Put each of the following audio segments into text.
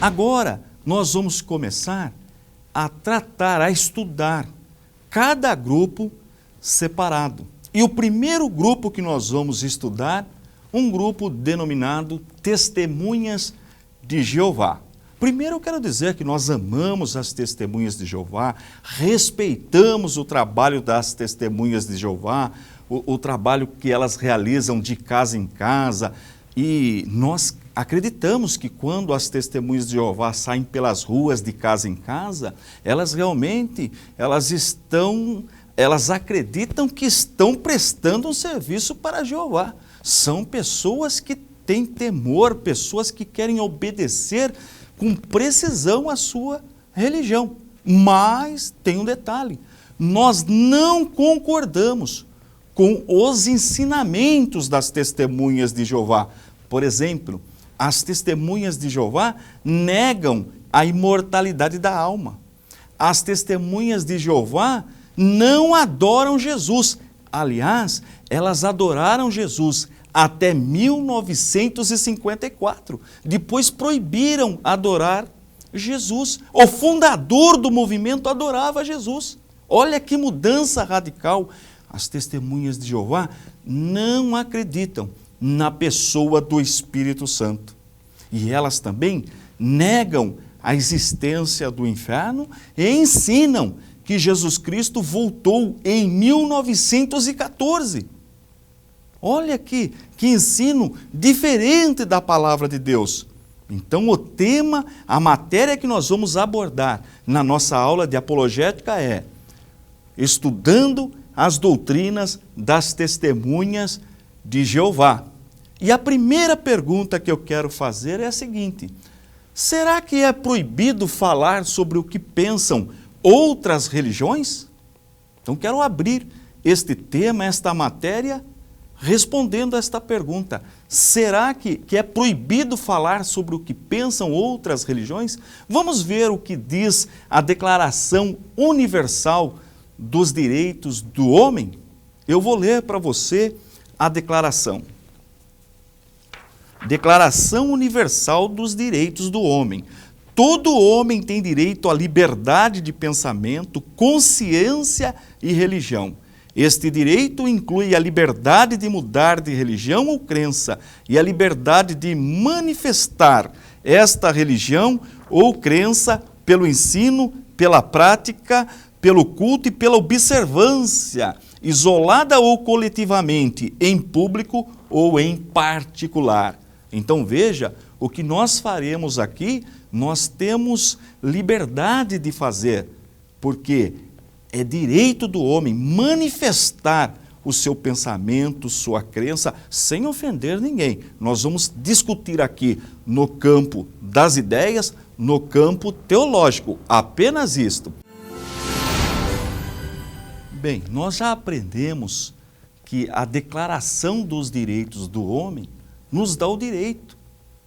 Agora, nós vamos começar a tratar, a estudar cada grupo separado. E o primeiro grupo que nós vamos estudar, um grupo denominado Testemunhas de Jeová. Primeiro eu quero dizer que nós amamos as Testemunhas de Jeová, respeitamos o trabalho das Testemunhas de Jeová, o trabalho que elas realizam de casa em casa, e nós acreditamos que quando as Testemunhas de Jeová saem pelas ruas de casa em casa, elas realmente, elas acreditam que estão prestando um serviço para Jeová. São pessoas que têm temor, pessoas que querem obedecer com precisão a sua religião. Mas tem um detalhe, nós não concordamos com os ensinamentos das Testemunhas de Jeová. Por exemplo, as Testemunhas de Jeová negam a imortalidade da alma. As Testemunhas de Jeová não adoram Jesus. Aliás, elas adoraram Jesus até 1954. Depois proibiram adorar Jesus. O fundador do movimento adorava Jesus. Olha que mudança radical. As Testemunhas de Jeová não acreditam na pessoa do Espírito Santo. E elas também negam a existência do inferno e ensinam que Jesus Cristo voltou em 1914. Olha que ensino diferente da palavra de Deus. Então o tema, a matéria que nós vamos abordar na nossa aula de apologética é estudando as doutrinas das Testemunhas de Jeová. E a primeira pergunta que eu quero fazer é a seguinte: será que é proibido falar sobre o que pensam outras religiões? Então quero abrir este tema, esta matéria, respondendo a esta pergunta. Será que é proibido falar sobre o que pensam outras religiões? Vamos ver o que diz a Declaração Universal dos Direitos do Homem? Eu vou ler para você a declaração. Declaração Universal dos Direitos do Homem. Todo homem tem direito à liberdade de pensamento, consciência e religião. Este direito inclui a liberdade de mudar de religião ou crença e a liberdade de manifestar esta religião ou crença pelo ensino, pela prática, pelo culto e pela observância, isolada ou coletivamente, em público ou em particular. Então veja, o que nós faremos aqui, nós temos liberdade de fazer, porque é direito do homem manifestar o seu pensamento, sua crença, sem ofender ninguém. Nós vamos discutir aqui no campo das ideias, no campo teológico, apenas isto. Bem, nós já aprendemos que a Declaração dos Direitos do Homem nos dá o direito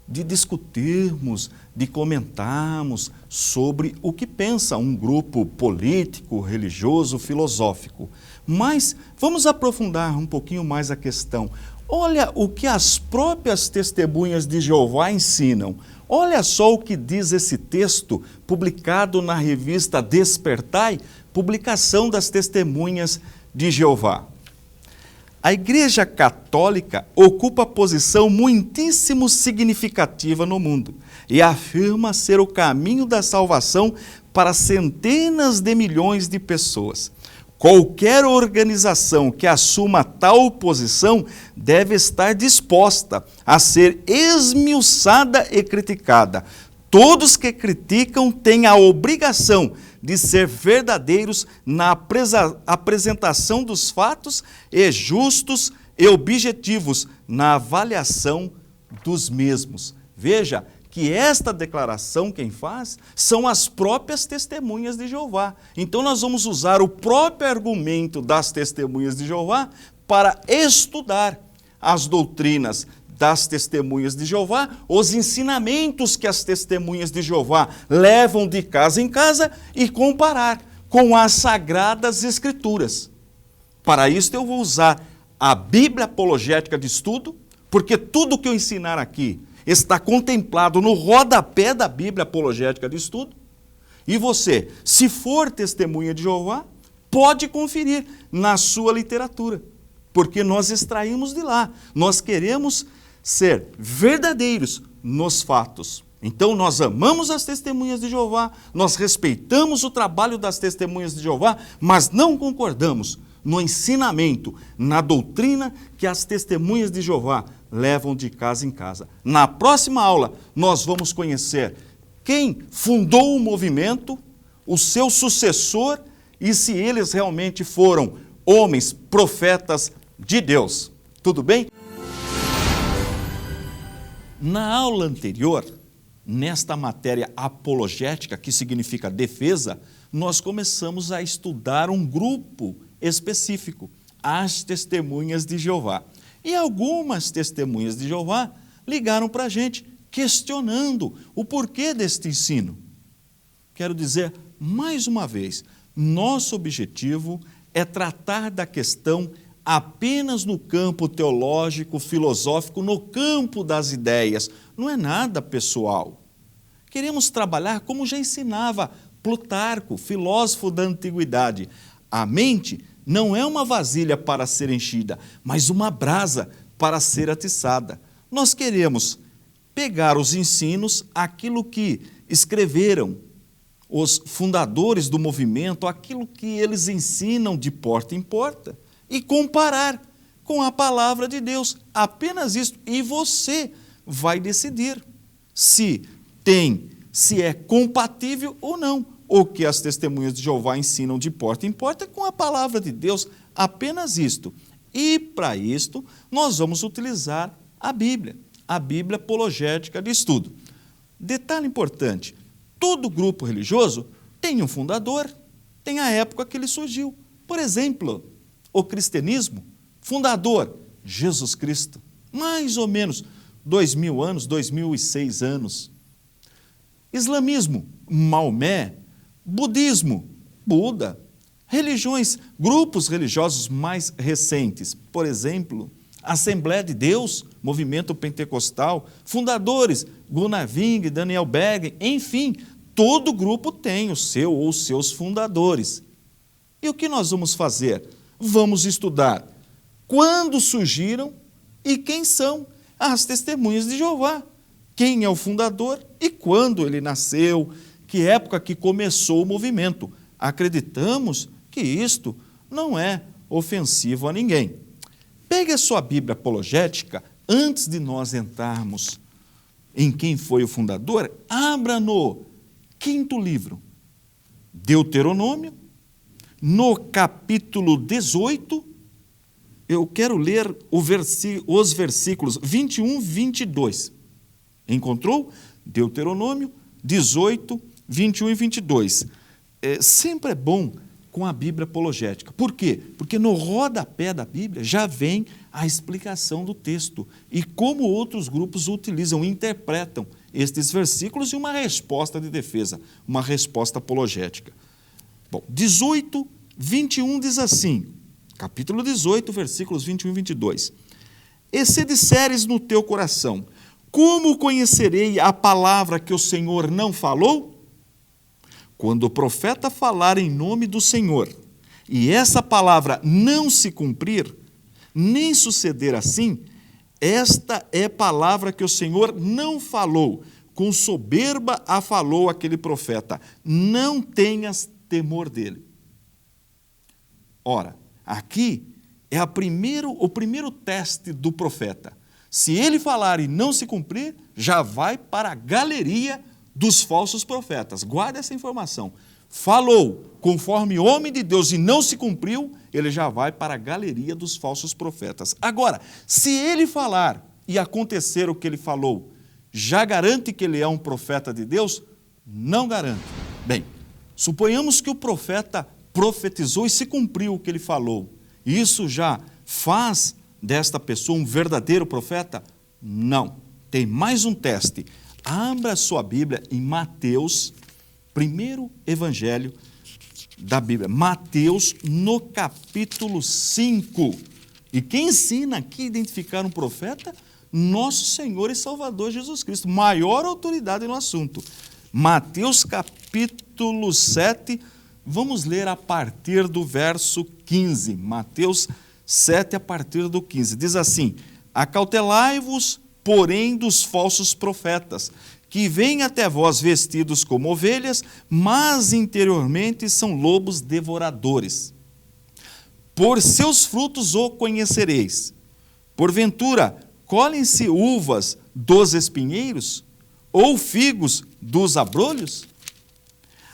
de discutirmos, de comentarmos sobre o que pensa um grupo político, religioso, filosófico. Mas vamos aprofundar um pouquinho mais a questão. Olha o que as próprias Testemunhas de Jeová ensinam. Olha só o que diz esse texto publicado na revista Despertai, publicação das Testemunhas de Jeová. A Igreja Católica ocupa posição muitíssimo significativa no mundo e afirma ser o caminho da salvação para centenas de milhões de pessoas. Qualquer organização que assuma tal posição deve estar disposta a ser esmiuçada e criticada. Todos que criticam têm a obrigação de ser verdadeiros na apresentação dos fatos e justos e objetivos na avaliação dos mesmos. Veja que esta declaração quem faz são as próprias Testemunhas de Jeová. Então nós vamos usar o próprio argumento das Testemunhas de Jeová para estudar as doutrinas das Testemunhas de Jeová, os ensinamentos que as Testemunhas de Jeová levam de casa em casa e comparar com as Sagradas Escrituras. Para isso eu vou usar a Bíblia Apologética de Estudo, porque tudo que eu ensinar aqui está contemplado no rodapé da Bíblia Apologética de Estudo. E você, se for testemunha de Jeová, pode conferir na sua literatura, porque nós extraímos de lá. Nós queremos ser verdadeiros nos fatos. Então nós amamos as testemunhas de Jeová, nós respeitamos o trabalho das testemunhas de Jeová, mas não concordamos no ensinamento, na doutrina que as testemunhas de Jeová levam de casa em casa. Na próxima aula, nós vamos conhecer quem fundou o movimento, o seu sucessor e se eles realmente foram homens, profetas de Deus. Tudo bem? Na aula anterior, nesta matéria apologética, que significa defesa, nós começamos a estudar um grupo específico, as testemunhas de Jeová. E algumas testemunhas de Jeová ligaram para a gente, questionando o porquê deste ensino. Quero dizer, mais uma vez, nosso objetivo é tratar da questão apenas no campo teológico, filosófico, no campo das ideias. Não é nada pessoal. Queremos trabalhar como já ensinava Plutarco, filósofo da antiguidade. A mente não é uma vasilha para ser enchida, mas uma brasa para ser atiçada. Nós queremos pegar os ensinos, aquilo que escreveram os fundadores do movimento, aquilo que eles ensinam de porta em porta, e comparar com a palavra de Deus. Apenas isso. E você vai decidir se é compatível ou não. O que as testemunhas de Jeová ensinam de porta em porta com a palavra de Deus. Apenas isto. E para isto, nós vamos utilizar a Bíblia Apologética de Estudo. Detalhe importante, todo grupo religioso tem um fundador, tem a época que ele surgiu. Por exemplo, o cristianismo, fundador, Jesus Cristo, mais ou menos 2000 anos, 2006 anos. Islamismo, Maomé. Budismo, Buda. Religiões, grupos religiosos mais recentes, por exemplo, Assembleia de Deus, Movimento Pentecostal, fundadores, Gunnar Wing, Daniel Berg, enfim, todo grupo tem o seu ou seus fundadores. E o que nós vamos fazer? Vamos estudar quando surgiram e quem são as testemunhas de Jeová. Quem é o fundador e quando ele nasceu, que época que começou o movimento. Acreditamos que isto não é ofensivo a ninguém. Pegue a sua Bíblia apologética, antes de nós entrarmos em quem foi o fundador, abra no 5º livro, Deuteronômio, no capítulo 18, eu quero ler os versículos 21 e 22. Encontrou? Deuteronômio 18, 21 e 22. Sempre é bom com a Bíblia apologética. Por quê? Porque no rodapé da Bíblia já vem a explicação do texto e como outros grupos utilizam, interpretam estes versículos e uma resposta de defesa, uma resposta apologética. Bom, 18, 21 diz assim, capítulo 18, versículos 21 e 22. E se disseres no teu coração, como conhecerei a palavra que o Senhor não falou? Quando o profeta falar em nome do Senhor, e essa palavra não se cumprir, nem suceder assim, esta é palavra que o Senhor não falou, com soberba a falou aquele profeta, não tenhas temor dele. Ora, aqui é o primeiro teste do profeta. Se ele falar e não se cumprir, já vai para a galeria dos falsos profetas. Guarda essa informação. Falou conforme homem de Deus e não se cumpriu, ele já vai para a galeria dos falsos profetas. Agora, se ele falar e acontecer o que ele falou, já garante que ele é um profeta de Deus? Não garante. Bem, suponhamos que o profeta profetizou e se cumpriu o que ele falou. Isso já faz desta pessoa um verdadeiro profeta? Não. Tem mais um teste. Abra sua Bíblia em Mateus, primeiro evangelho da Bíblia. Mateus, no capítulo 5. E quem ensina aqui a identificar um profeta? nosso Senhor e Salvador Jesus Cristo, maior autoridade no assunto. Mateus capítulo 7, vamos ler a partir do verso 15. Mateus 7, a partir do 15. Diz assim: acautelai-vos, porém, dos falsos profetas, que vêm até vós vestidos como ovelhas, mas interiormente são lobos devoradores. Por seus frutos o conhecereis. Porventura, colhem-se uvas dos espinheiros, ou figos dos abrolhos?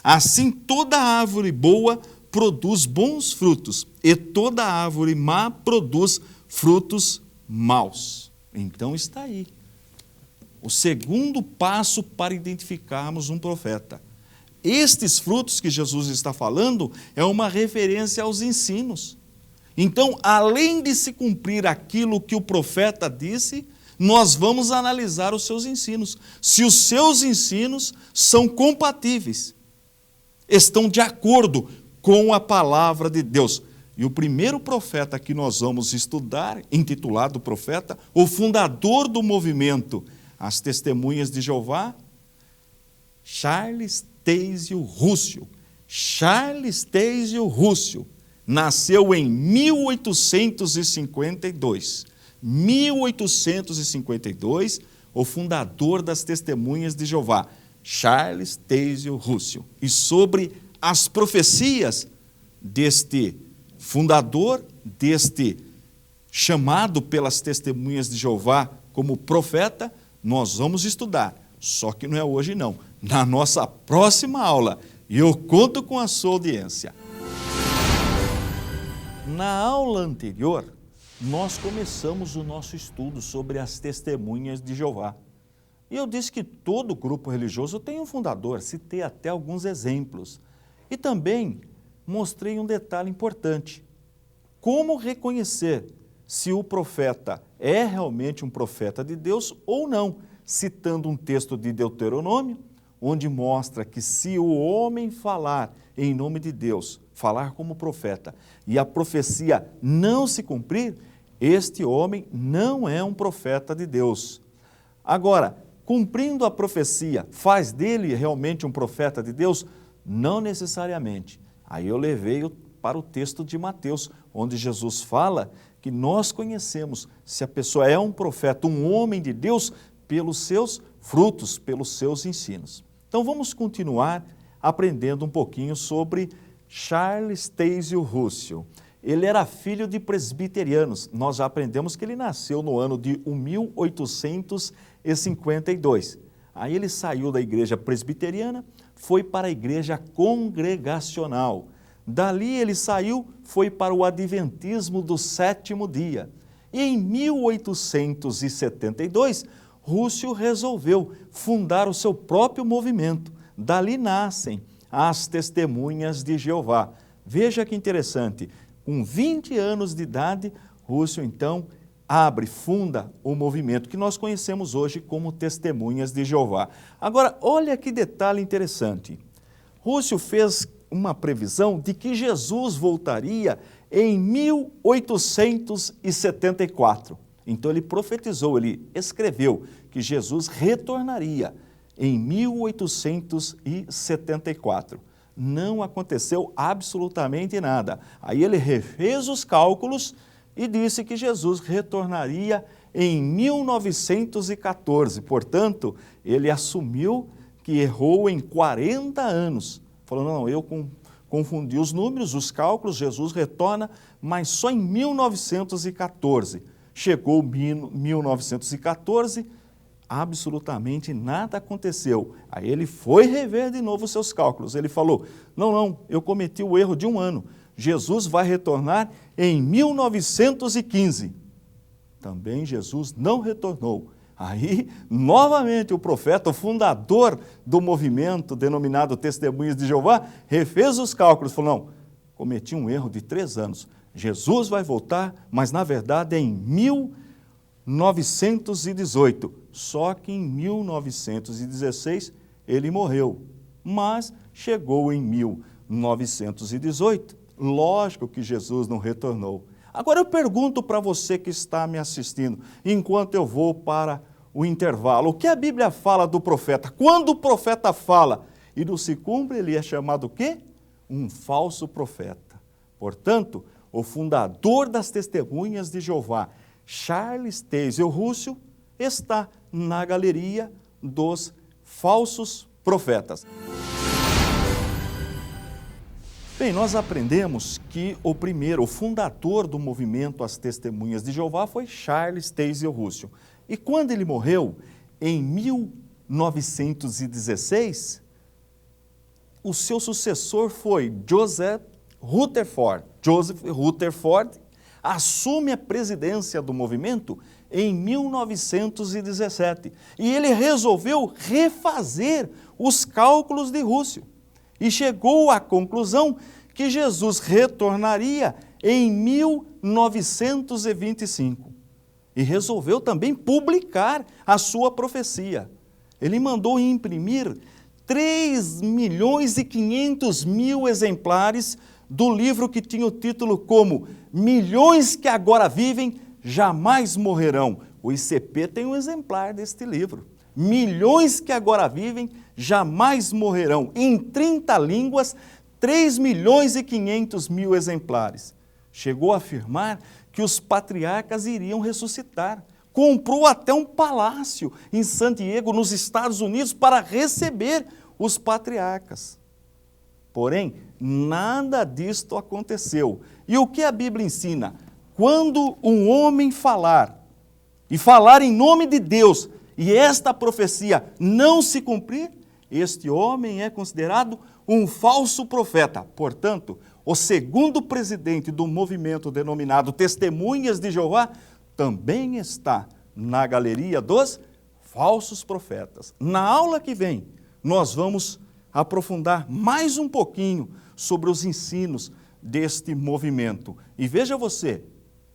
Assim toda árvore boa produz bons frutos, e toda árvore má produz frutos maus. Então está aí o segundo passo para identificarmos um profeta. Estes frutos que Jesus está falando é uma referência aos ensinos. Então, além de se cumprir aquilo que o profeta disse, nós vamos analisar os seus ensinos. Se os seus ensinos são compatíveis, estão de acordo com a palavra de Deus. E o primeiro profeta que nós vamos estudar, intitulado profeta, o fundador do movimento As Testemunhas de Jeová, Charles Taze Russell. Charles Taze Russell nasceu em 1852. 1852, o fundador das Testemunhas de Jeová, Charles Taze Russell. E sobre as profecias deste fundador, deste chamado pelas Testemunhas de Jeová como profeta, nós vamos estudar. Só que não é hoje não, na nossa próxima aula. E eu conto com a sua audiência. Na aula anterior, nós começamos o nosso estudo sobre as Testemunhas de Jeová. E eu disse que todo grupo religioso tem um fundador, citei até alguns exemplos. E também mostrei um detalhe importante. Como reconhecer se o profeta é realmente um profeta de Deus ou não, citando um texto de Deuteronômio, onde mostra que se o homem falar em nome de Deus, falar como profeta, e a profecia não se cumprir, este homem não é um profeta de Deus. Agora, cumprindo a profecia, faz dele realmente um profeta de Deus? Não necessariamente. Aí eu levei para o texto de Mateus, onde Jesus fala que nós conhecemos se a pessoa é um profeta, um homem de Deus, pelos seus frutos, pelos seus ensinos. Então vamos continuar aprendendo um pouquinho sobre Charles Taze Russell. Ele era filho de presbiterianos. Nós já aprendemos que ele nasceu no ano de 1852. Aí ele saiu da igreja presbiteriana, foi para a igreja congregacional. Dali ele saiu, foi para o adventismo do sétimo dia. E em 1872, Russell resolveu fundar o seu próprio movimento. Dali nascem as Testemunhas de Jeová. Veja que interessante, com 20 anos de idade, Russell então funda o movimento que nós conhecemos hoje como Testemunhas de Jeová. Agora, olha que detalhe interessante. Russell fez uma previsão de que Jesus voltaria em 1874. Então ele profetizou, ele escreveu que Jesus retornaria em 1874. Não aconteceu absolutamente nada. Aí ele refez os cálculos e disse que Jesus retornaria em 1914. Portanto, ele assumiu que errou em 40 anos. Falou, não, eu confundi os números, os cálculos, Jesus retorna, mas só em 1914. Chegou 1914, absolutamente nada aconteceu. Aí ele foi rever de novo os seus cálculos. Ele falou, não, eu cometi o erro de um ano. Jesus vai retornar em 1915. Também Jesus não retornou. Aí, novamente, o profeta, o fundador do movimento denominado Testemunhas de Jeová, refez os cálculos, falou, não, cometi um erro de 3 anos. Jesus vai voltar, mas na verdade é em 1918. Só que em 1916 ele morreu, mas chegou em 1918. Lógico que Jesus não retornou. Agora eu pergunto para você que está me assistindo, enquanto eu vou para o intervalo, o que a Bíblia fala do profeta? Quando o profeta fala e não se cumpre, ele é chamado o quê? Um falso profeta. Portanto, o fundador das Testemunhas de Jeová, Charles Taze Russell, está na galeria dos falsos profetas. Bem, nós aprendemos que o fundador do movimento As Testemunhas de Jeová foi Charles Taze Russell. E quando ele morreu, em 1916, o seu sucessor foi Joseph Rutherford. Joseph Rutherford assume a presidência do movimento em 1917. E ele resolveu refazer os cálculos de Russell. E chegou à conclusão que Jesus retornaria em 1925. E resolveu também publicar a sua profecia. Ele mandou imprimir 3.500.000 exemplares do livro que tinha o título como Milhões que Agora Vivem Jamais Morrerão. O ICP tem um exemplar deste livro. Milhões que agora vivem jamais morrerão. Em 30 línguas, 3.500.000 exemplares. Chegou a afirmar que os patriarcas iriam ressuscitar. Comprou até um palácio em San Diego, nos Estados Unidos, para receber os patriarcas. Porém, nada disto aconteceu. E o que a Bíblia ensina? Quando um homem falar, e falar em nome de Deus, e esta profecia não se cumprir, este homem é considerado um falso profeta. Portanto, o segundo presidente do movimento denominado Testemunhas de Jeová também está na galeria dos falsos profetas. Na aula que vem, nós vamos aprofundar mais um pouquinho sobre os ensinos deste movimento. E veja você,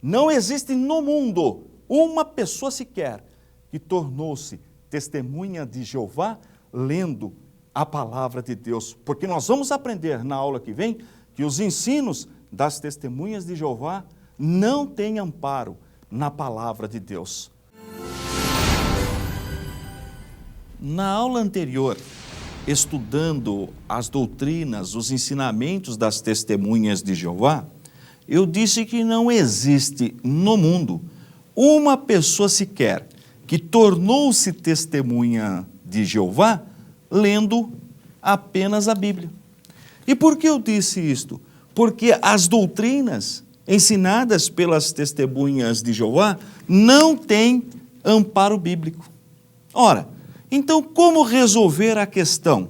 não existe no mundo uma pessoa sequer que tornou-se testemunha de Jeová lendo a palavra de Deus. Porque nós vamos aprender na aula que vem que os ensinos das testemunhas de Jeová não têm amparo na palavra de Deus. Na aula anterior, estudando as doutrinas, os ensinamentos das testemunhas de Jeová, eu disse que não existe no mundo uma pessoa sequer que tornou-se testemunha de Jeová lendo apenas a Bíblia. E por que eu disse isto? Porque as doutrinas ensinadas pelas testemunhas de Jeová não têm amparo bíblico. Ora, então como resolver a questão?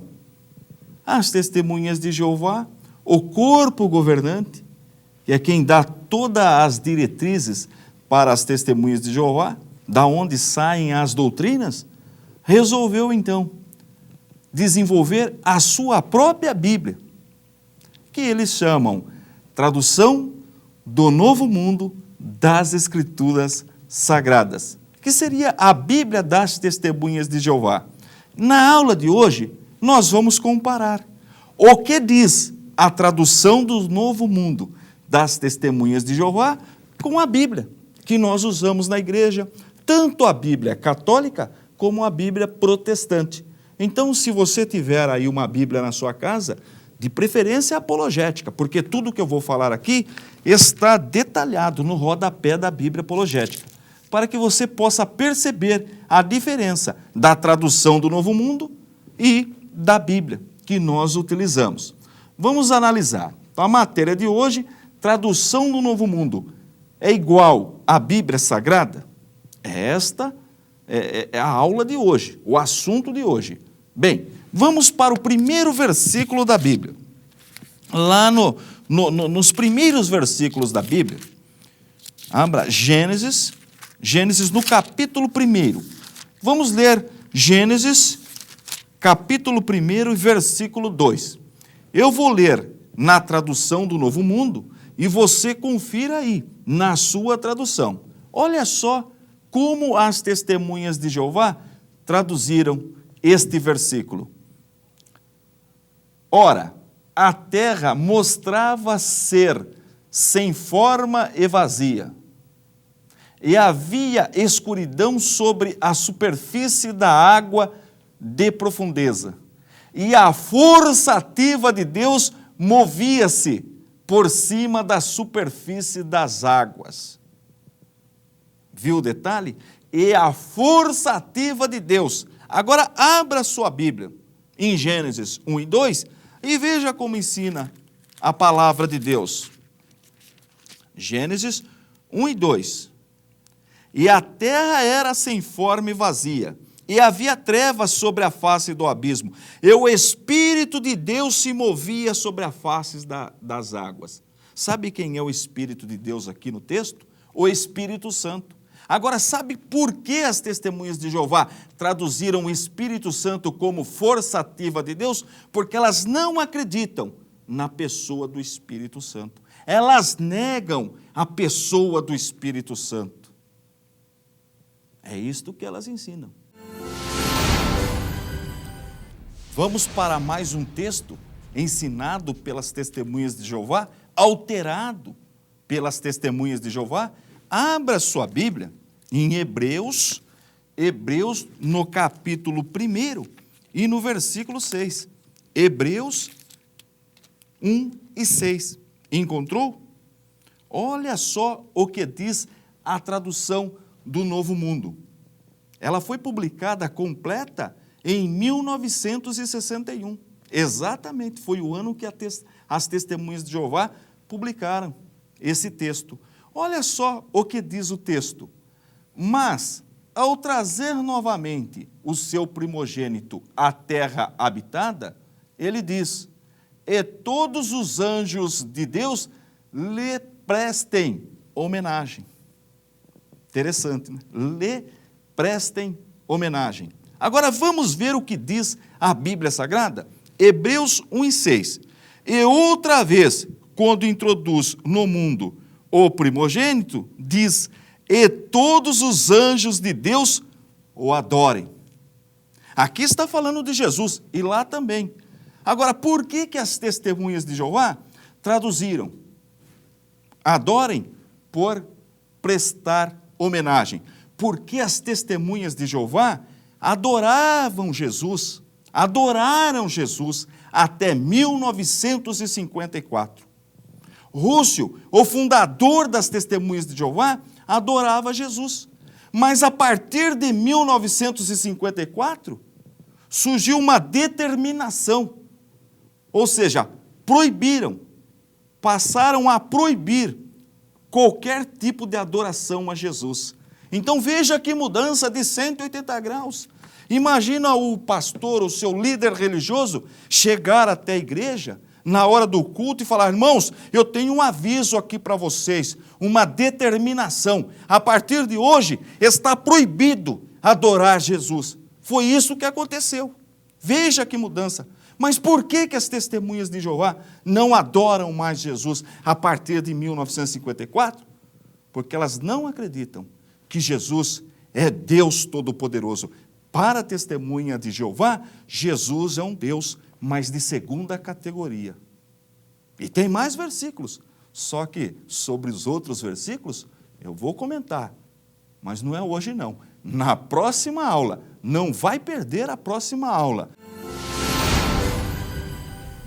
As testemunhas de Jeová, o corpo governante, que é quem dá todas as diretrizes para as testemunhas de Jeová, da onde saem as doutrinas, resolveu então desenvolver a sua própria Bíblia, que eles chamam Tradução do Novo Mundo das Escrituras Sagradas, que seria a Bíblia das Testemunhas de Jeová. Na aula de hoje, nós vamos comparar o que diz a Tradução do Novo Mundo das Testemunhas de Jeová com a Bíblia que nós usamos na igreja, tanto a Bíblia católica como a Bíblia protestante. Então, se você tiver aí uma Bíblia na sua casa, de preferência apologética, porque tudo que eu vou falar aqui está detalhado no rodapé da Bíblia apologética, para que você possa perceber a diferença da tradução do Novo Mundo e da Bíblia que nós utilizamos. Vamos analisar. A matéria de hoje, tradução do Novo Mundo, é igual à Bíblia Sagrada? Esta é a aula de hoje, o assunto de hoje. Bem, vamos para o primeiro versículo da Bíblia. Lá nos primeiros versículos da Bíblia, abra Gênesis no capítulo 1. Vamos ler Gênesis, capítulo 1, versículo 2. Eu vou ler na tradução do Novo Mundo e você confira aí, na sua tradução. Olha só como as testemunhas de Jeová traduziram este versículo. Ora, a terra mostrava ser sem forma e vazia, e havia escuridão sobre a superfície da água de profundeza, e a força ativa de Deus movia-se por cima da superfície das águas. Viu o detalhe? E a força ativa de Deus. Agora abra sua Bíblia em Gênesis 1 e 2 e veja como ensina a palavra de Deus. Gênesis 1 e 2. E a terra era sem forma e vazia, e havia trevas sobre a face do abismo, e o Espírito de Deus se movia sobre a face das águas. Sabe quem é o Espírito de Deus aqui no texto? O Espírito Santo. Agora, sabe por que as testemunhas de Jeová traduziram o Espírito Santo como força ativa de Deus? Porque elas não acreditam na pessoa do Espírito Santo. Elas negam a pessoa do Espírito Santo. É isto que elas ensinam. Vamos para mais um texto ensinado pelas testemunhas de Jeová, alterado pelas testemunhas de Jeová. Abra sua Bíblia em Hebreus no capítulo 1 e no versículo 6. Hebreus 1 e 6. Encontrou? Olha só o que diz a tradução do Novo Mundo. Ela foi publicada completa em 1961. Exatamente, foi o ano que as testemunhas de Jeová publicaram esse texto. Olha só o que diz o texto. Mas, ao trazer novamente o seu primogênito à terra habitada, ele diz, e todos os anjos de Deus lhe prestem homenagem. Interessante, né? Lhe prestem homenagem. Agora vamos ver o que diz a Bíblia Sagrada? Hebreus 1 e 6. E outra vez, quando introduz no mundo o primogênito, diz, e todos os anjos de Deus o adorem. Aqui está falando de Jesus, e lá também. Agora, por que as testemunhas de Jeová traduziram? Adorem por prestar homenagem. Porque as testemunhas de Jeová adoravam Jesus, adoraram Jesus até 1954. Rússio, o fundador das testemunhas de Jeová, adorava Jesus. Mas a partir de 1954, surgiu uma determinação, ou seja, proibiram, passaram a proibir qualquer tipo de adoração a Jesus. Então veja que mudança de 180 graus. Imagina o pastor, o seu líder religioso, chegar até a igreja na hora do culto e falar, irmãos, eu tenho um aviso aqui para vocês, uma determinação. A partir de hoje está proibido adorar Jesus. Foi isso que aconteceu. Veja que mudança. Mas por que as testemunhas de Jeová não adoram mais Jesus a partir de 1954? Porque elas não acreditam que Jesus é Deus Todo-Poderoso. Para a testemunha de Jeová, Jesus é um Deus, mas de segunda categoria. E tem mais versículos, só que sobre os outros versículos eu vou comentar, mas não é hoje não. Na próxima aula, não vai perder a próxima aula.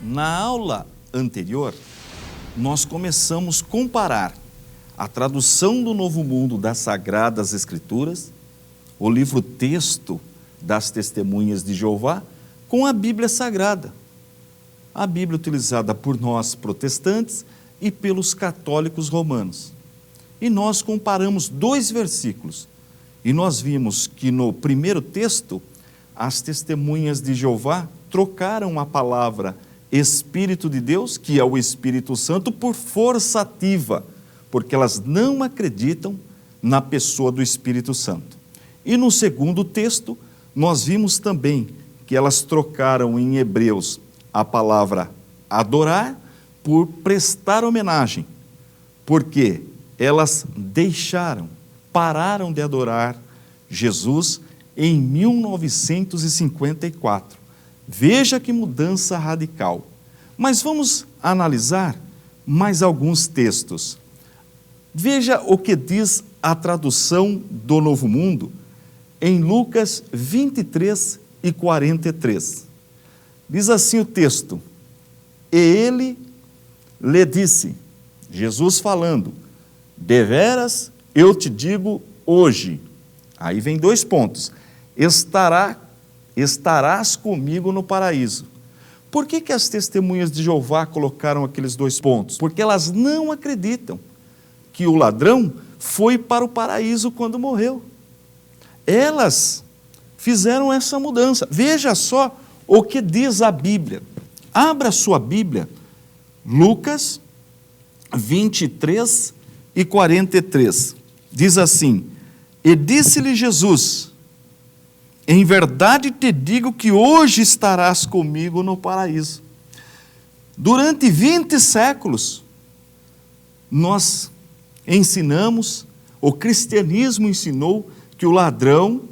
Na aula anterior, nós começamos a comparar a tradução do Novo Mundo das Sagradas Escrituras, o livro-texto das Testemunhas de Jeová, com a Bíblia Sagrada. A Bíblia utilizada por nós protestantes e pelos católicos romanos. E nós comparamos dois versículos. E nós vimos que no primeiro texto, as testemunhas de Jeová trocaram a palavra Espírito de Deus, que é o Espírito Santo, por força ativa, porque elas não acreditam na pessoa do Espírito Santo. E no segundo texto, nós vimos também que elas trocaram em Hebreus a palavra adorar por prestar homenagem, porque elas pararam de adorar Jesus em 1954. Veja que mudança radical. Mas vamos analisar mais alguns textos. Veja o que diz a tradução do Novo Mundo em Lucas 23 e 43. Diz assim o texto: e ele lhe disse, Jesus falando, deveras eu te digo hoje, aí vem 2 pontos, estarás comigo no paraíso. Por que as testemunhas de Jeová colocaram aqueles 2 pontos? Porque elas não acreditam que o ladrão foi para o paraíso quando morreu. Elas fizeram essa mudança. Veja só o que diz a Bíblia. Abra sua Bíblia, Lucas 23 e 43. Diz assim: e disse-lhe Jesus, em verdade te digo que hoje estarás comigo no paraíso. Durante 20 séculos, nós ensinamos, o cristianismo ensinou que o ladrão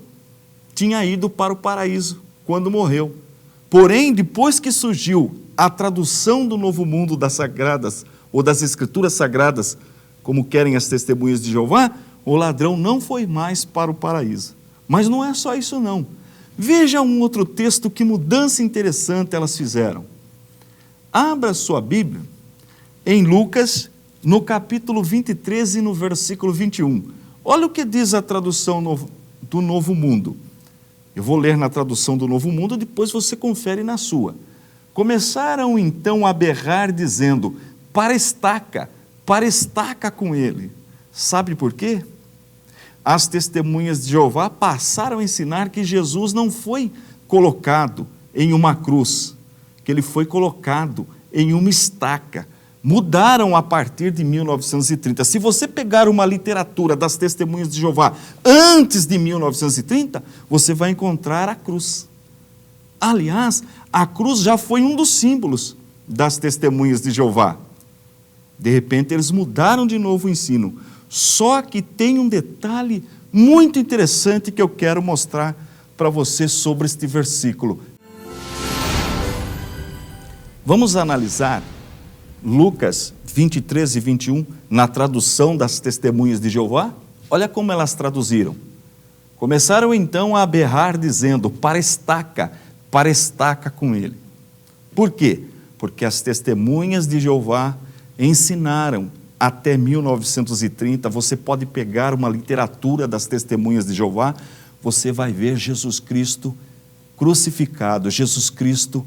tinha ido para o paraíso quando morreu. Porém, depois que surgiu a tradução do Novo Mundo das Sagradas, ou das Escrituras Sagradas, como querem as testemunhas de Jeová, o ladrão não foi mais para o paraíso. Mas não é só isso não. Veja um outro texto, que mudança interessante elas fizeram. Abra sua Bíblia em Lucas, no capítulo 23 e no versículo 21. Olha o que diz a tradução do Novo Mundo. Eu vou ler na tradução do Novo Mundo, depois você confere na sua. Começaram então a berrar dizendo, para estaca com ele. Sabe por quê? As testemunhas de Jeová passaram a ensinar que Jesus não foi colocado em uma cruz, que ele foi colocado em uma estaca. Mudaram a partir de 1930. Se você pegar uma literatura das testemunhas de Jeová antes de 1930, você vai encontrar a cruz. Aliás, a cruz já foi um dos símbolos das testemunhas de Jeová. De repente, eles mudaram de novo o ensino. Só que tem um detalhe muito interessante que eu quero mostrar para você sobre este versículo. Vamos analisar Lucas 23 e 21 na tradução das testemunhas de Jeová? Olha como elas traduziram. Começaram então a berrar dizendo, para estaca com ele. Por quê? Porque as testemunhas de Jeová ensinaram até 1930, você pode pegar uma literatura das testemunhas de Jeová, você vai ver Jesus Cristo crucificado, Jesus Cristo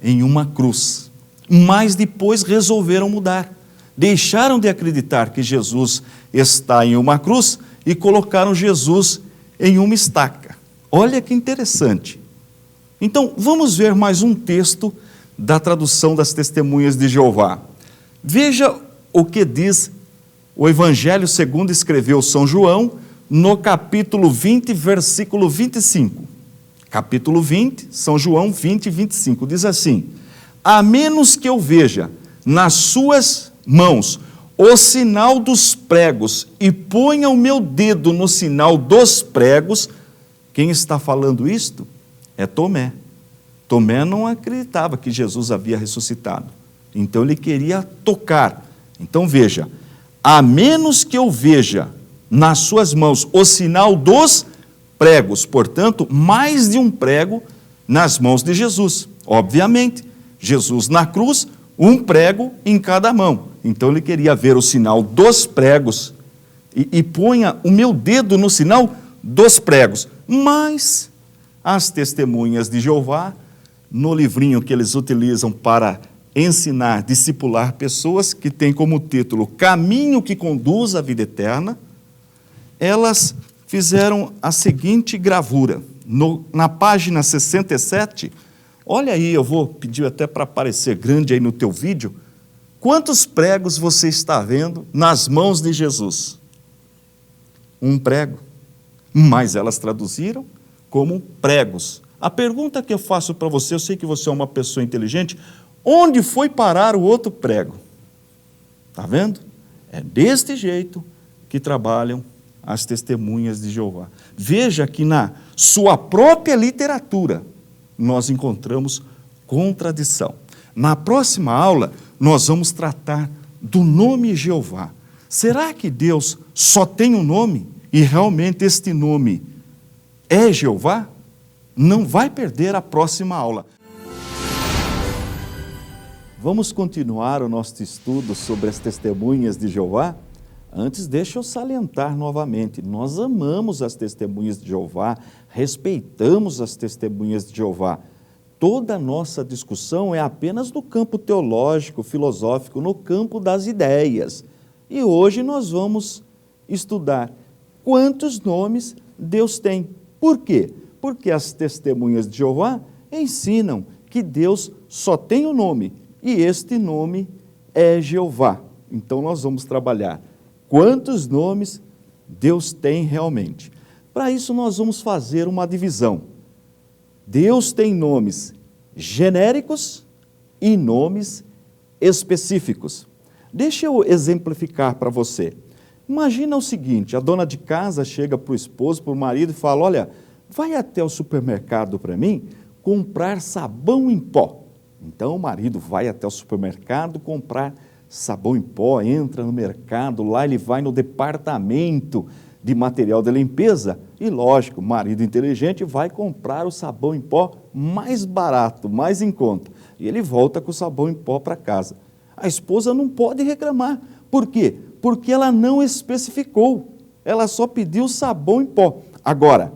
em uma cruz. Mas depois resolveram mudar. Deixaram de acreditar que Jesus está em uma cruz e colocaram Jesus em uma estaca. Olha que interessante. Então, vamos ver mais um texto da tradução das testemunhas de Jeová. Veja o que diz o Evangelho segundo escreveu São João, no capítulo 20, versículo 25. Capítulo 20, São João 20, 25, diz assim, a menos que eu veja nas suas mãos o sinal dos pregos e ponha o meu dedo no sinal dos pregos, quem está falando isto é Tomé. Tomé não acreditava que Jesus havia ressuscitado, então ele queria tocar. Então veja, a menos que eu veja nas suas mãos o sinal dos pregos, portanto, mais de um prego nas mãos de Jesus. Obviamente, Jesus na cruz, um prego em cada mão. Então ele queria ver o sinal dos pregos e ponha o meu dedo no sinal dos pregos. Mas as testemunhas de Jeová, no livrinho que eles utilizam para ensinar, discipular pessoas, que tem como título Caminho que Conduz à Vida Eterna, elas fizeram a seguinte gravura. Na página 67, olha aí, eu vou pedir até para aparecer grande aí no teu vídeo, quantos pregos você está vendo nas mãos de Jesus? Um prego. Mas elas traduziram como pregos. A pergunta que eu faço para você, eu sei que você é uma pessoa inteligente, onde foi parar o outro prego? Está vendo? É deste jeito que trabalham as testemunhas de Jeová. Veja que na sua própria literatura nós encontramos contradição. Na próxima aula nós vamos tratar do nome Jeová. Será que Deus só tem um nome e realmente este nome é Jeová? Não vai perder a próxima aula. Vamos continuar o nosso estudo sobre as testemunhas de Jeová? Antes, deixa eu salientar novamente, nós amamos as testemunhas de Jeová, respeitamos as testemunhas de Jeová. Toda a nossa discussão é apenas no campo teológico, filosófico, no campo das ideias. E hoje nós vamos estudar quantos nomes Deus tem. Por quê? Porque as testemunhas de Jeová ensinam que Deus só tem um nome, e este nome é Jeová. Então nós vamos trabalhar quantos nomes Deus tem realmente. Para isso nós vamos fazer uma divisão. Deus tem nomes genéricos e nomes específicos. Deixa eu exemplificar para você. Imagina o seguinte, a dona de casa chega para o esposo, para o marido e fala, olha, vai até o supermercado para mim comprar sabão em pó. Então o marido vai até o supermercado comprar sabão em pó, entra no mercado, lá ele vai no departamento de material de limpeza e, lógico, o marido inteligente vai comprar o sabão em pó mais barato, mais em conta. E ele volta com o sabão em pó para casa. A esposa não pode reclamar. Por quê? Porque ela não especificou. Ela só pediu sabão em pó. Agora,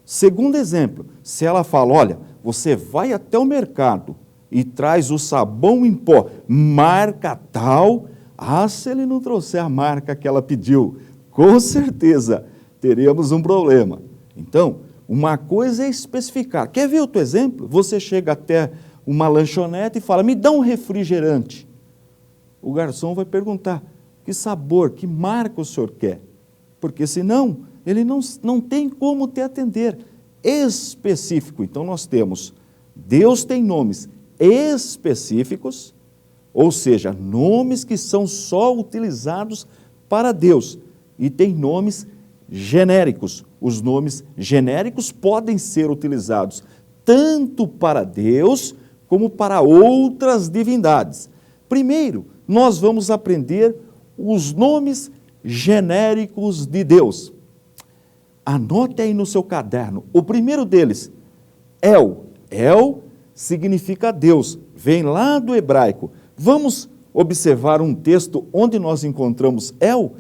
segundo exemplo, se ela fala, olha, você vai até o mercado e traz o sabão em pó, marca tal, se ele não trouxer a marca que ela pediu, com certeza teremos um problema. Então, uma coisa é especificar. Quer ver outro exemplo? Você chega até uma lanchonete e fala, me dá um refrigerante. O garçom vai perguntar, que sabor, que marca o senhor quer? Porque senão, ele não tem como te atender. Específico. Então nós temos, Deus tem nomes específicos, ou seja, nomes que são só utilizados para Deus, e tem nomes genéricos. Os nomes genéricos podem ser utilizados tanto para Deus como para outras divindades. Primeiro, nós vamos aprender os nomes genéricos de Deus. Anote aí no seu caderno. O primeiro deles, El. El significa Deus, vem lá do hebraico. Vamos observar um texto onde nós encontramos El?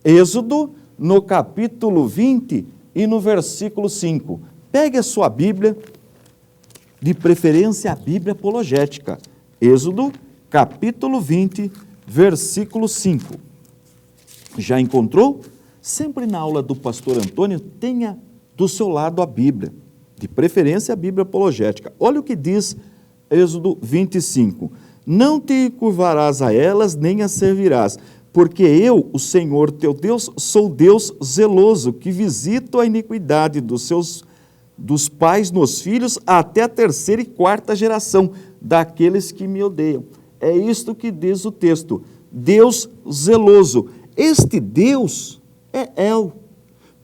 Êxodo, no capítulo 20 e no versículo 5. Pegue a sua Bíblia, de preferência a Bíblia apologética. Êxodo, capítulo 20, versículo 5. Já encontrou? Sempre na aula do pastor Antônio, tenha do seu lado a Bíblia, de preferência a Bíblia apologética. Olha o que diz Êxodo 25. Não te curvarás a elas, nem as servirás, porque eu, o Senhor teu Deus, sou Deus zeloso, que visito a iniquidade dos pais nos filhos até a terceira e quarta geração daqueles que me odeiam. É isto que diz o texto, Deus zeloso. Este Deus é El.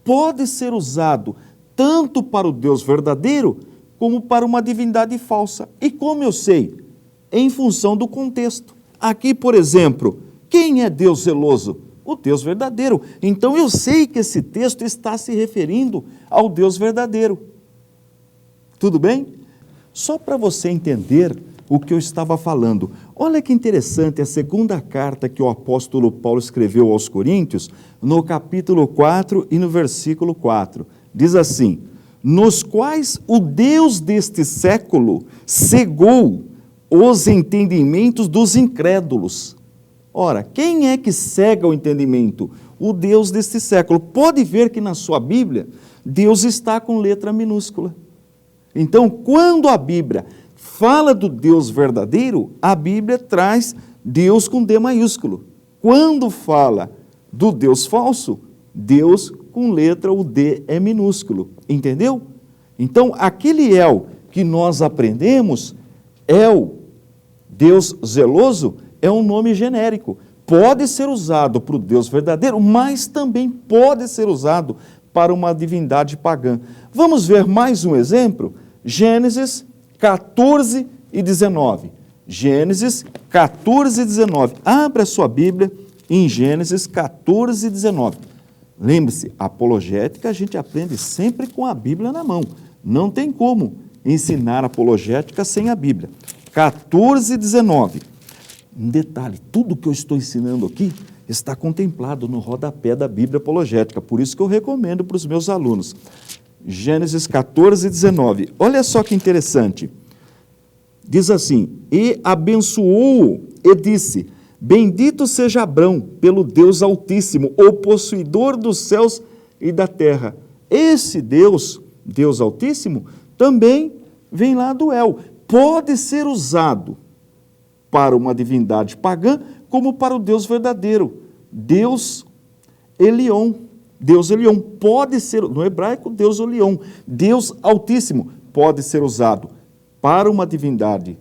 Pode ser usado tanto para o Deus verdadeiro, como para uma divindade falsa. E como eu sei? Em função do contexto. Aqui, por exemplo, quem é Deus zeloso? O Deus verdadeiro. Então eu sei que esse texto está se referindo ao Deus verdadeiro. Tudo bem? Só para você entender o que eu estava falando. Olha que interessante a segunda carta que o apóstolo Paulo escreveu aos Coríntios, no capítulo 4 e no versículo 4. Diz assim, nos quais o Deus deste século cegou os entendimentos dos incrédulos. Ora, quem é que cega o entendimento? O Deus deste século. Pode ver que na sua Bíblia, Deus está com letra minúscula. Então, quando a Bíblia fala do Deus verdadeiro, a Bíblia traz Deus com D maiúsculo. Quando fala do Deus falso, Deus com letra, o D é minúsculo. Entendeu? Então, aquele El que nós aprendemos, El, Deus zeloso, é um nome genérico. Pode ser usado para o Deus verdadeiro, mas também pode ser usado para uma divindade pagã. Vamos ver mais um exemplo? Gênesis 14 e 19. Gênesis 14, 19. Abra a sua Bíblia em Gênesis 14, 19. Lembre-se, apologética a gente aprende sempre com a Bíblia na mão. Não tem como ensinar apologética sem a Bíblia. 14, 19. Um detalhe, tudo que eu estou ensinando aqui está contemplado no rodapé da Bíblia apologética, por isso que eu recomendo para os meus alunos. Gênesis 14, 19. Olha só que interessante. Diz assim: e abençoou-o e disse: bendito seja Abrão pelo Deus Altíssimo, o possuidor dos céus e da terra. Esse Deus, Deus Altíssimo, também vem lá do El. Pode ser usado para uma divindade pagã, como para o Deus verdadeiro. Deus Elion. Deus Elion pode ser, no hebraico, Deus Elion. Deus Altíssimo pode ser usado para uma divindade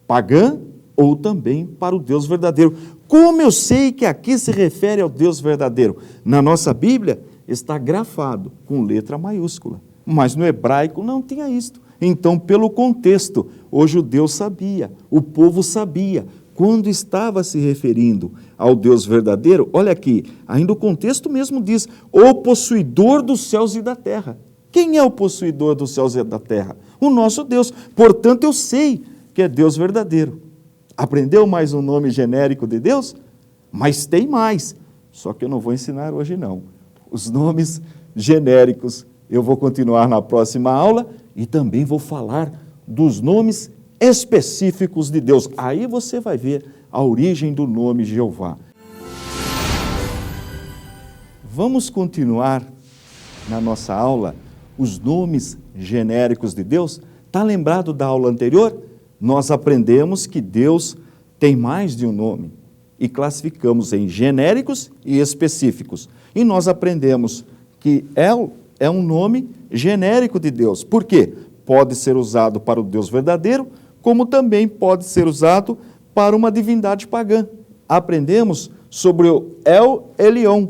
pagã ou também para o Deus verdadeiro. Como eu sei que aqui se refere ao Deus verdadeiro? Na nossa Bíblia está grafado com letra maiúscula, mas no hebraico não tinha isto. Então, pelo contexto, o judeu sabia, o povo sabia, quando estava se referindo ao Deus verdadeiro, olha aqui, ainda o contexto mesmo diz, o possuidor dos céus e da terra. Quem é o possuidor dos céus e da terra? O nosso Deus. Portanto, eu sei que é Deus verdadeiro. Aprendeu mais um nome genérico de Deus? Mas tem mais, só que eu não vou ensinar hoje não. Os nomes genéricos eu vou continuar na próxima aula e também vou falar dos nomes específicos de Deus. Aí você vai ver a origem do nome Jeová. Vamos continuar na nossa aula os nomes genéricos de Deus. Está lembrado da aula anterior? Nós aprendemos que Deus tem mais de um nome e classificamos em genéricos e específicos. E nós aprendemos que El é um nome genérico de Deus. Por quê? Pode ser usado para o Deus verdadeiro, como também pode ser usado para uma divindade pagã. Aprendemos sobre o El Elyon.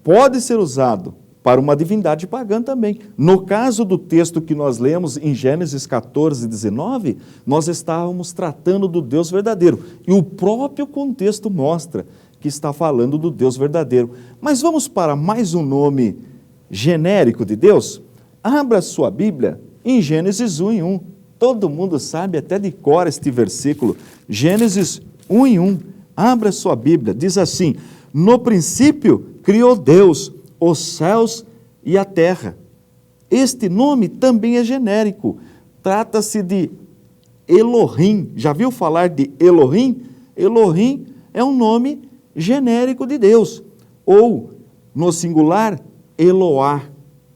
Pode ser usado para uma divindade pagã também. No caso do texto que nós lemos em Gênesis 14, 19, nós estávamos tratando do Deus verdadeiro. E o próprio contexto mostra que está falando do Deus verdadeiro. Mas vamos para mais um nome genérico de Deus? Abra sua Bíblia em Gênesis 1:1. Todo mundo sabe até de cor este versículo. Gênesis 1:1. Abra sua Bíblia. Diz assim: no princípio criou Deus os céus e a terra. Este nome também é genérico. Trata-se de Elohim. Já viu falar de Elohim? Elohim é um nome genérico de Deus. Ou, no singular, Eloá.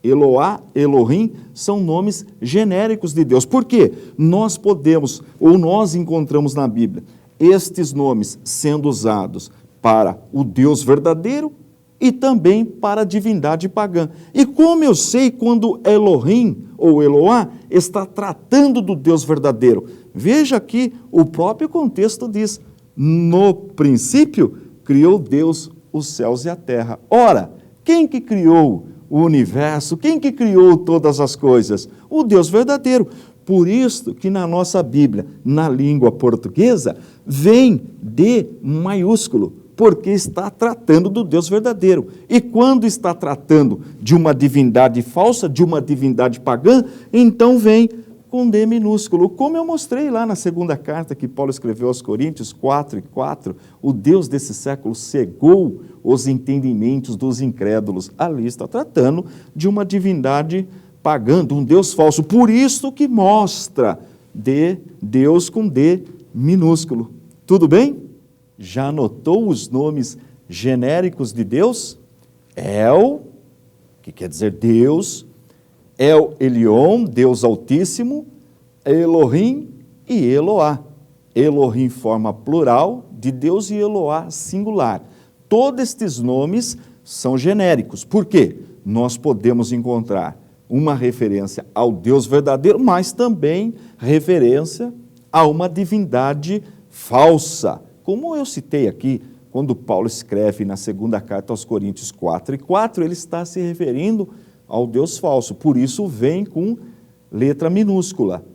Eloá, Elohim, são nomes genéricos de Deus. Por quê? Nós podemos, ou nós encontramos na Bíblia, estes nomes sendo usados para o Deus verdadeiro e também para a divindade pagã. E como eu sei quando Elohim ou Eloá está tratando do Deus verdadeiro? Veja aqui, o próprio contexto diz, no princípio criou Deus os céus e a terra. Ora, quem que criou o universo? Quem que criou todas as coisas? O Deus verdadeiro. Por isso que na nossa Bíblia, na língua portuguesa, vem D maiúsculo, porque está tratando do Deus verdadeiro. E quando está tratando de uma divindade falsa, de uma divindade pagã, então vem com D minúsculo. Como eu mostrei lá na segunda carta que Paulo escreveu aos Coríntios 4:4, o Deus desse século cegou os entendimentos dos incrédulos. Ali está tratando de uma divindade pagã, de um Deus falso. Por isso que mostra Deus com D minúsculo. Tudo bem? Já anotou os nomes genéricos de Deus? El, que quer dizer Deus, El Elyon, Deus Altíssimo, Elohim e Eloá. Elohim forma plural de Deus e Eloá singular. Todos estes nomes são genéricos. Por quê? Nós podemos encontrar uma referência ao Deus verdadeiro, mas também referência a uma divindade falsa. Como eu citei aqui, quando Paulo escreve na segunda carta aos Coríntios 4:4, ele está se referindo ao Deus falso, por isso vem com letra minúscula.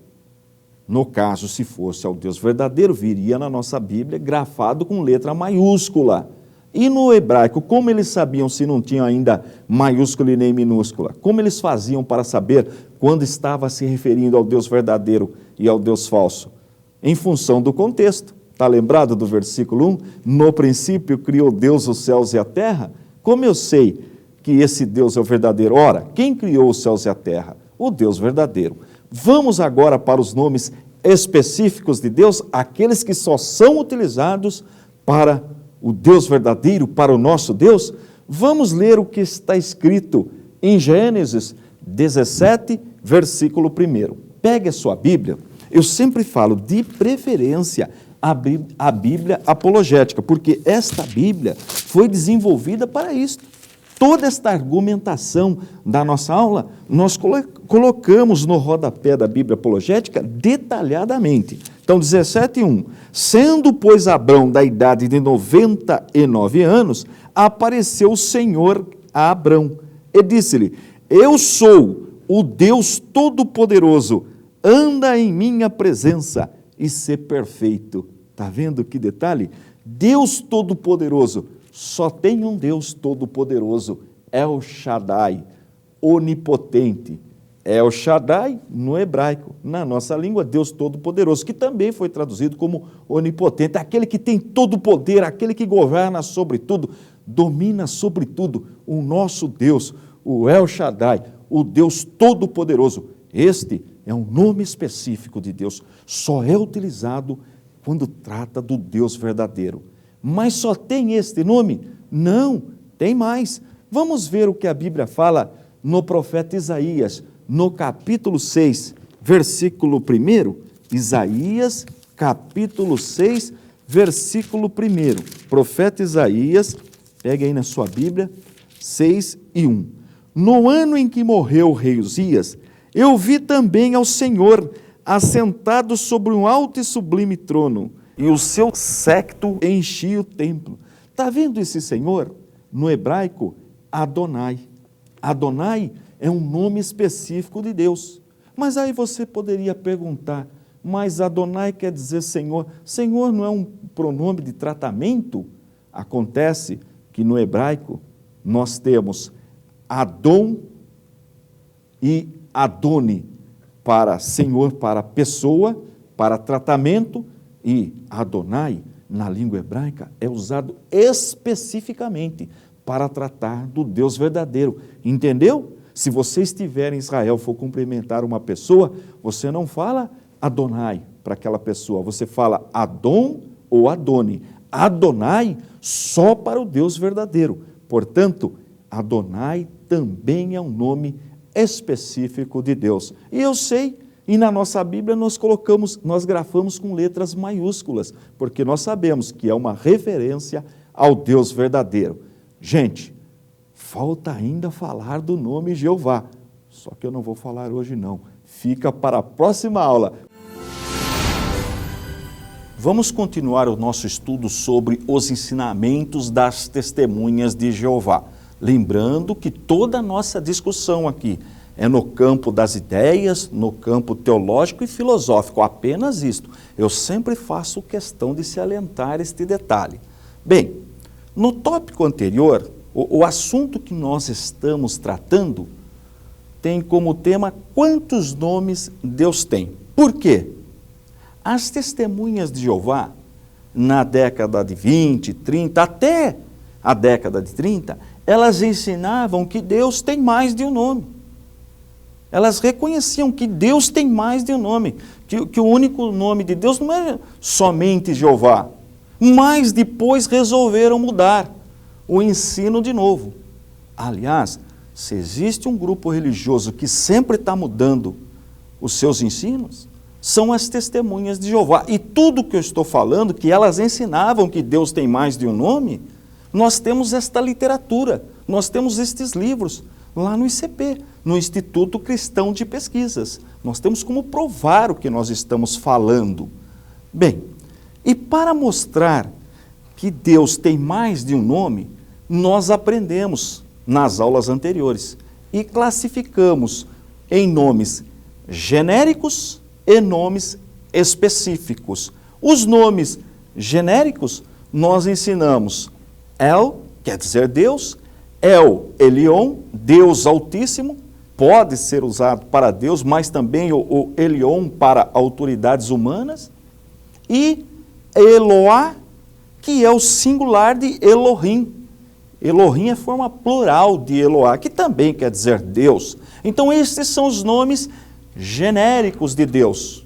No caso, se fosse ao Deus verdadeiro, viria na nossa Bíblia grafado com letra maiúscula. E no hebraico, como eles sabiam se não tinham ainda maiúscula e nem minúscula? Como eles faziam para saber quando estava se referindo ao Deus verdadeiro e ao Deus falso? Em função do contexto. Está lembrado do versículo 1? No princípio criou Deus os céus e a terra. Como eu sei que esse Deus é o verdadeiro? Ora, quem criou os céus e a terra? O Deus verdadeiro. Vamos agora para os nomes específicos de Deus, aqueles que só são utilizados para o Deus verdadeiro, para o nosso Deus. Vamos ler o que está escrito em Gênesis 17, versículo 1. Pegue a sua Bíblia. Eu sempre falo, de preferência, a Bíblia apologética, porque esta Bíblia foi desenvolvida para isso. Toda esta argumentação da nossa aula, nós colocamos no rodapé da Bíblia apologética detalhadamente. Então, 17:1. Sendo, pois, Abrão da idade de 99 anos, apareceu o Senhor a Abrão e disse-lhe: Eu sou o Deus Todo-Poderoso, anda em minha presença e sê perfeito. Está vendo que detalhe? Deus Todo-Poderoso. Só tem um Deus Todo-Poderoso, El Shaddai, onipotente. El Shaddai no hebraico, na nossa língua, Deus Todo-Poderoso, que também foi traduzido como onipotente, aquele que tem todo o poder, aquele que governa sobre tudo, domina sobre tudo, o nosso Deus, o El Shaddai, o Deus Todo-Poderoso. Este é um nome específico de Deus, só é utilizado quando trata do Deus verdadeiro. Mas só tem este nome? Não, tem mais. Vamos ver o que a Bíblia fala no profeta Isaías, no capítulo 6, versículo 1. Isaías, capítulo 6, versículo 1. Profeta Isaías, pega aí na sua Bíblia, 6:1. No ano em que morreu o rei Uzias, eu vi também ao Senhor assentado sobre um alto e sublime trono, e o seu séquito enchia o templo. Está vendo esse Senhor? No hebraico, Adonai. Adonai é um nome específico de Deus. Mas aí você poderia perguntar, mas Adonai quer dizer Senhor. Senhor não é um pronome de tratamento? Acontece que no hebraico nós temos Adon e Adoni, para Senhor, para pessoa, para tratamento, e Adonai, na língua hebraica, é usado especificamente para tratar do Deus verdadeiro. Entendeu? Se você estiver em Israel, for cumprimentar uma pessoa, você não fala Adonai para aquela pessoa, você fala Adon ou Adoni. Adonai só para o Deus verdadeiro. Portanto, Adonai também é um nome específico de Deus. E eu sei, e na nossa Bíblia nós grafamos com letras maiúsculas, porque nós sabemos que é uma referência ao Deus verdadeiro. Gente, falta ainda falar do nome Jeová, só que eu não vou falar hoje não, fica para a próxima aula. Vamos continuar o nosso estudo sobre os ensinamentos das testemunhas de Jeová. Lembrando que toda a nossa discussão aqui é no campo das ideias, no campo teológico e filosófico, apenas isto. Eu sempre faço questão de salientar este detalhe. Bem, no tópico anterior, o assunto que nós estamos tratando tem como tema quantos nomes Deus tem. Por quê? As testemunhas de Jeová, na década de 20, 30, até a década de 30, elas ensinavam que Deus tem mais de um nome. Elas reconheciam que Deus tem mais de um nome, que o único nome de Deus não é somente Jeová. Mas depois resolveram mudar o ensino de novo. Aliás, se existe um grupo religioso que sempre está mudando os seus ensinos, são as testemunhas de Jeová. E tudo que eu estou falando, que elas ensinavam que Deus tem mais de um nome, nós temos esta literatura, nós temos estes livros lá no ICP, no Instituto Cristão de Pesquisas. Nós temos como provar o que nós estamos falando. Bem, e para mostrar que Deus tem mais de um nome, nós aprendemos nas aulas anteriores e classificamos em nomes genéricos e nomes específicos. Os nomes genéricos, nós ensinamos El, quer dizer Deus, El Elyon, Deus Altíssimo, pode ser usado para Deus, mas também o Elyon para autoridades humanas, e Eloá, que é o singular de Elohim. Elohim é forma plural de Eloá, que também quer dizer Deus. Então estes são os nomes genéricos de Deus.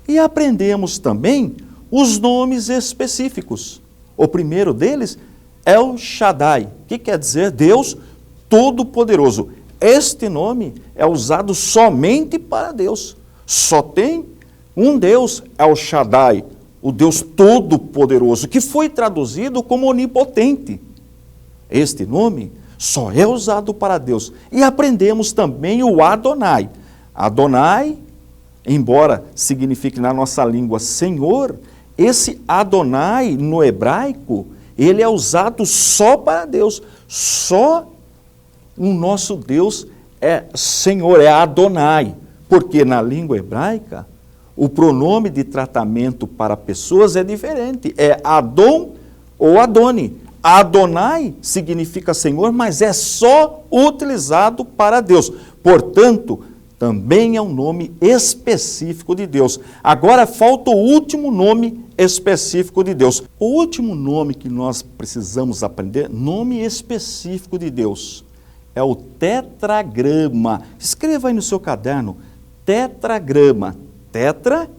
E aprendemos também os nomes específicos. O primeiro deles, El Shaddai, que quer dizer Deus Todo-Poderoso. Este nome é usado somente para Deus. Só tem um Deus, El Shaddai, o Deus Todo-Poderoso, que foi traduzido como onipotente. Este nome só é usado para Deus. E aprendemos também o Adonai. Adonai, embora signifique na nossa língua Senhor, esse Adonai no hebraico, ele é usado só para Deus. Só o nosso Deus é Senhor, é Adonai. Porque na língua hebraica, o pronome de tratamento para pessoas é diferente. É Adon ou Adoni. Adonai significa Senhor, mas é só utilizado para Deus. Portanto, também é um nome específico de Deus. Agora falta o último nome específico de Deus. O último nome que nós precisamos aprender, nome específico de Deus, é o tetragrama. Escreva aí no seu caderno, tetragrama. Tetra,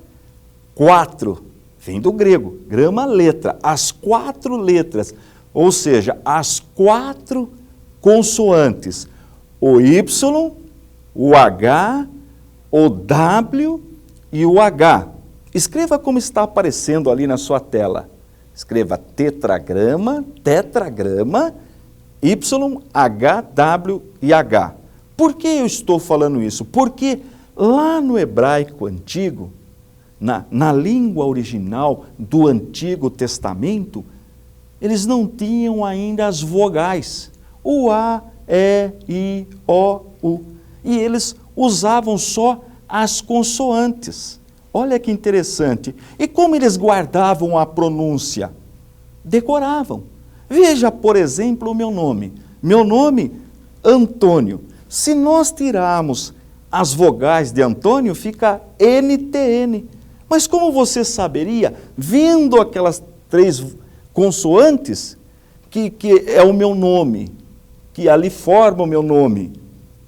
4, vem do grego, grama, letra, as 4 letras, ou seja, as 4 consoantes, o Y, o H, o W e o H. Escreva como está aparecendo ali na sua tela. Escreva tetragrama, Y, H, W e H. Por que eu estou falando isso? Porque lá no hebraico antigo, na língua original do Antigo Testamento, eles não tinham ainda as vogais, o A, E, I, O, U. E eles usavam só as consoantes. Olha que interessante. E como eles guardavam a pronúncia? Decoravam. Veja, por exemplo, o meu nome. Meu nome, Antônio. Se nós tirarmos as vogais de Antônio, fica NTN. Mas como você saberia, vendo aquelas 3 consoantes, que é o meu nome, que ali forma o meu nome?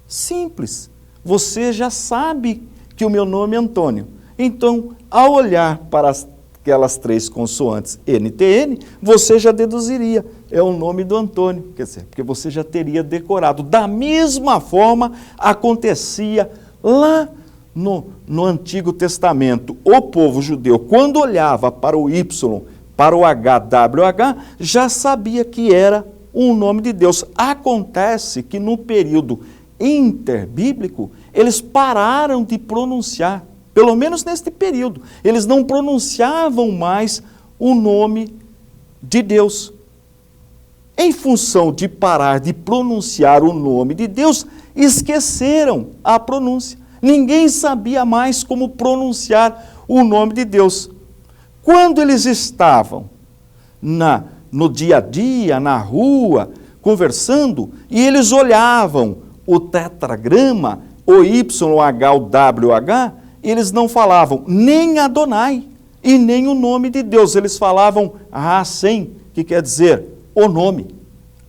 Simples. Você já sabe que o meu nome é Antônio. Então, ao olhar para aquelas 3 consoantes NTN, você já deduziria, é o nome do Antônio, quer dizer, porque você já teria decorado. Da mesma forma, acontecia lá no Antigo Testamento. O povo judeu, quando olhava para o Y, para o HWH, já sabia que era o nome de Deus. Acontece que no período interbíblico, eles pararam de pronunciar, pelo menos neste período, eles não pronunciavam mais o nome de Deus. Em função de parar de pronunciar o nome de Deus, esqueceram a pronúncia. Ninguém sabia mais como pronunciar o nome de Deus. Quando eles estavam no dia a dia, na rua, conversando, e eles olhavam o tetragrama, o YH, o WH, eles não falavam nem Adonai e nem o nome de Deus. Eles falavam Hashem, que quer dizer o nome.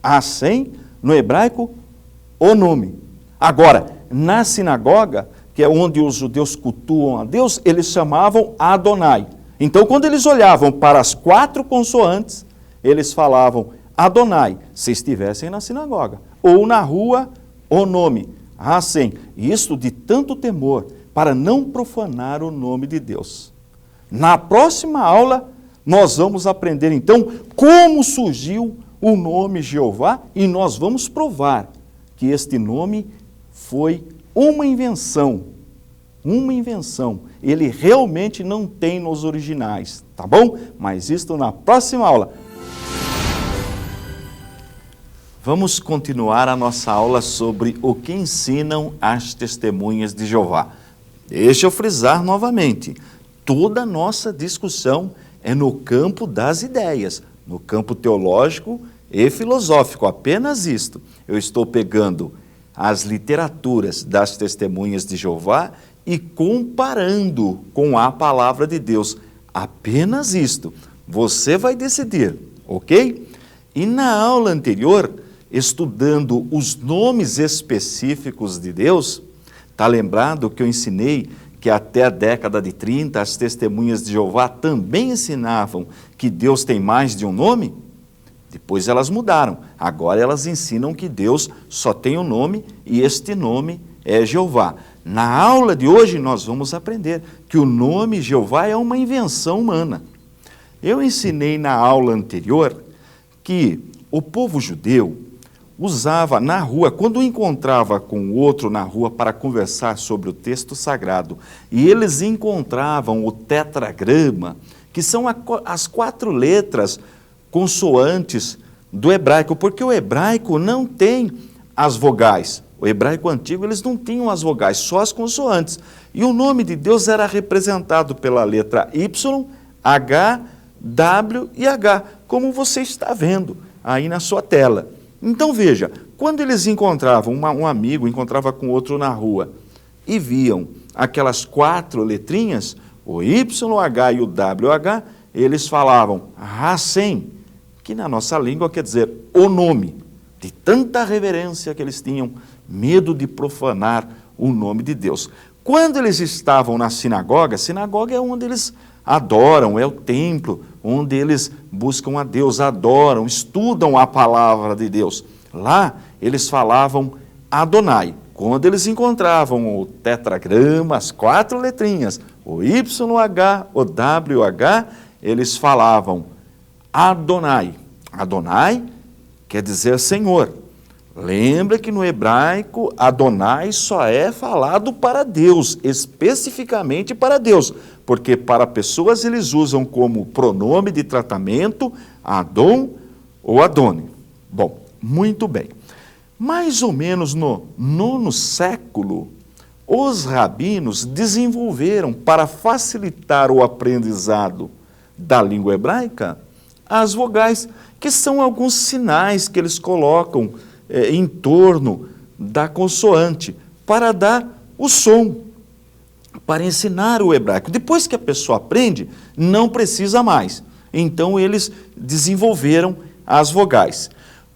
Hashem, no hebraico, o nome. Agora, na sinagoga, que é onde os judeus cultuam a Deus, eles chamavam Adonai. Então, quando eles olhavam para as 4 consoantes, eles falavam Adonai, se estivessem na sinagoga. Ou na rua, o nome, Hashem. Isso de tanto temor, para não profanar o nome de Deus. Na próxima aula, nós vamos aprender, então, como surgiu o nome Jeová, e nós vamos provar que este nome foi uma invenção. Uma invenção. Ele realmente não tem nos originais, tá bom? Mas isto na próxima aula. Vamos continuar a nossa aula sobre o que ensinam as testemunhas de Jeová. Deixa eu frisar novamente. Toda a nossa discussão é no campo das ideias, no campo teológico e filosófico, apenas isto. Eu estou pegando as literaturas das testemunhas de Jeová e comparando com a palavra de Deus, apenas isto. Você vai decidir, ok? E na aula anterior, estudando os nomes específicos de Deus, está lembrado que eu ensinei que até a década de 30, as testemunhas de Jeová também ensinavam que Deus tem mais de um nome? Depois elas mudaram. Agora elas ensinam que Deus só tem um nome e este nome é Jeová. Na aula de hoje nós vamos aprender que o nome Jeová é uma invenção humana. Eu ensinei na aula anterior que o povo judeu usava na rua, quando encontrava com o outro na rua para conversar sobre o texto sagrado, e eles encontravam o tetragrama, que são as 4 letras consoantes do hebraico, porque o hebraico não tem as vogais. O hebraico antigo, eles não tinham as vogais, só as consoantes. E o nome de Deus era representado pela letra Y, H, W e H, como você está vendo aí na sua tela. Então veja, quando eles encontravam, um amigo encontrava com outro na rua e viam aquelas 4 letrinhas, o YH e o WH, eles falavam Hashem, que na nossa língua quer dizer o nome, de tanta reverência que eles tinham, medo de profanar o nome de Deus. Quando eles estavam na sinagoga é onde eles adoram, é o templo, onde eles buscam a Deus, adoram, estudam a palavra de Deus. Lá eles falavam Adonai. Quando eles encontravam o tetragrama, as 4 letrinhas, o YH, o WH, eles falavam Adonai. Adonai quer dizer Senhor. Lembra que no hebraico, Adonai só é falado para Deus, especificamente para Deus, porque para pessoas eles usam como pronome de tratamento Adon ou Adone. Bom, muito bem. Mais ou menos no 9º século, os rabinos desenvolveram, para facilitar o aprendizado da língua hebraica, as vogais, que são alguns sinais que eles colocam em torno da consoante, para dar o som, para ensinar o hebraico. Depois que a pessoa aprende, não precisa mais. Então eles desenvolveram as vogais.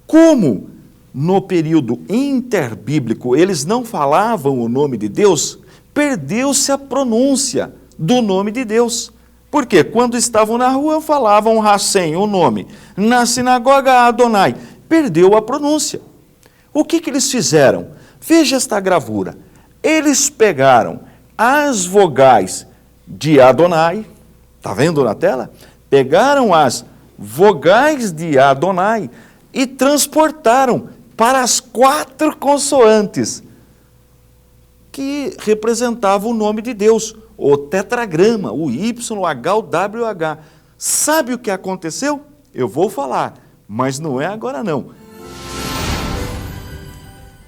Como no período interbíblico eles não falavam o nome de Deus, perdeu-se a pronúncia do nome de Deus. Porque quando estavam na rua falavam Hashem, o nome. Na sinagoga, Adonai. Perdeu a pronúncia. O que eles fizeram? Veja esta gravura. Eles pegaram as vogais de Adonai, está vendo na tela? Pegaram as vogais de Adonai e transportaram para as 4 consoantes que representavam o nome de Deus, o tetragrama, o YH, o WH. Sabe o que aconteceu? Eu vou falar, mas não é agora não.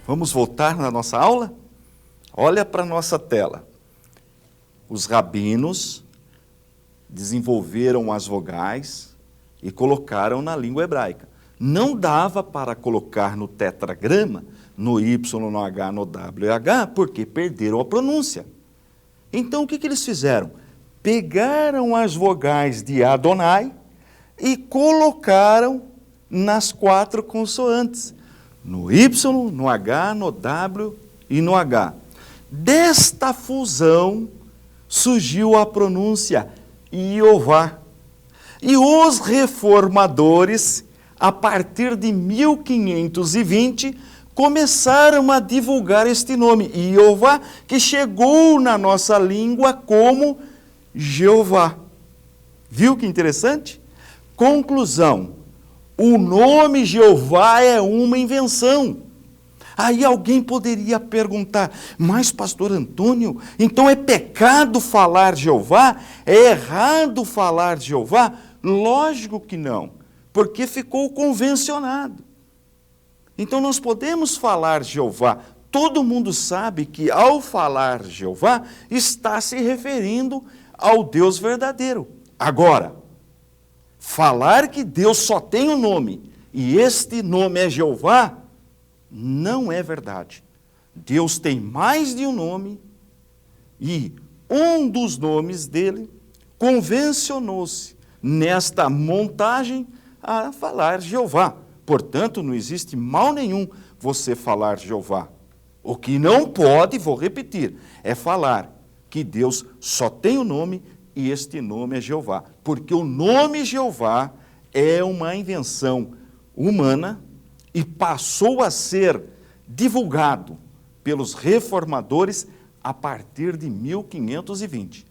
Vamos voltar na nossa aula? Olha para a nossa tela. Os rabinos desenvolveram as vogais e colocaram na língua hebraica. Não dava para colocar no tetragrama, no Y, no H, no WH, porque perderam a pronúncia. Então o que eles fizeram? Pegaram as vogais de Adonai e colocaram nas 4 consoantes. No Y, no H, no W e no H. Desta fusão surgiu a pronúncia Iová. E os reformadores, a partir de 1520, começaram a divulgar este nome, Iová, que chegou na nossa língua como Jeová. Viu que interessante? Conclusão. O nome Jeová é uma invenção. Aí alguém poderia perguntar, mas pastor Antônio, então é pecado falar Jeová? É errado falar Jeová? Lógico que não, porque ficou convencionado. Então nós podemos falar Jeová. Todo mundo sabe que ao falar Jeová está se referindo ao Deus verdadeiro. Agora, falar que Deus só tem um nome, e este nome é Jeová, não é verdade. Deus tem mais de um nome, e um dos nomes dele convencionou-se nesta montagem a falar Jeová. Portanto, não existe mal nenhum você falar Jeová. O que não pode, vou repetir, é falar que Deus só tem um nome e este nome é Jeová. Porque o nome Jeová é uma invenção humana e passou a ser divulgado pelos reformadores a partir de 1520.